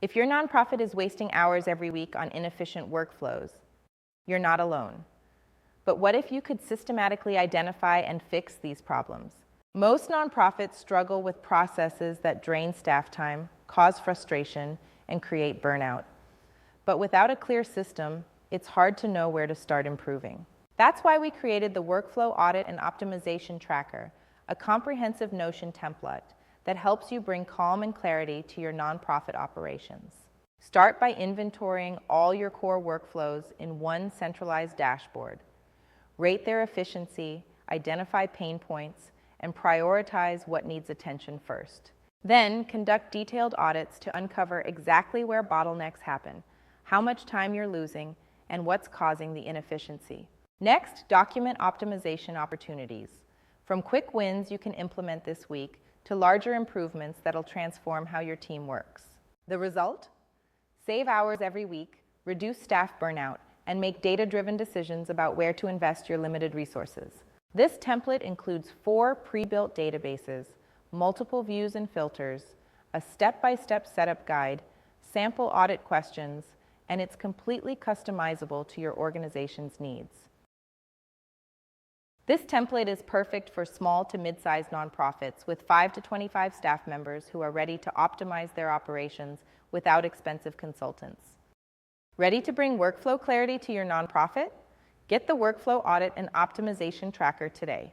If your nonprofit is wasting hours every week on inefficient workflows, you're not alone. But what if you could systematically identify and fix these problems? Most nonprofits struggle with processes that drain staff time, cause frustration, and create burnout. But without a clear system, it's hard to know where to start improving. That's why we created the Workflow Audit and Optimization Tracker, a comprehensive Notion template that helps you bring calm and clarity to your nonprofit operations. Start by inventorying all your core workflows in one centralized dashboard. Rate their efficiency, identify pain points, and prioritize what needs attention first. Then, conduct detailed audits to uncover exactly where bottlenecks happen, how much time you're losing, and what's causing the inefficiency. Next, document optimization opportunities. From quick wins you can implement this week to larger improvements that'll transform how your team works. The result? Save hours every week, reduce staff burnout, and make data-driven decisions about where to invest your limited resources. This template includes 4 pre-built databases, multiple views and filters, a step-by-step setup guide, sample audit questions, and it's completely customizable to your organization's needs. This template is perfect for small to mid-sized nonprofits with 5 to 25 staff members who are ready to optimize their operations without expensive consultants. Ready to bring workflow clarity to your nonprofit? Get the Workflow Audit and Optimization Tracker today.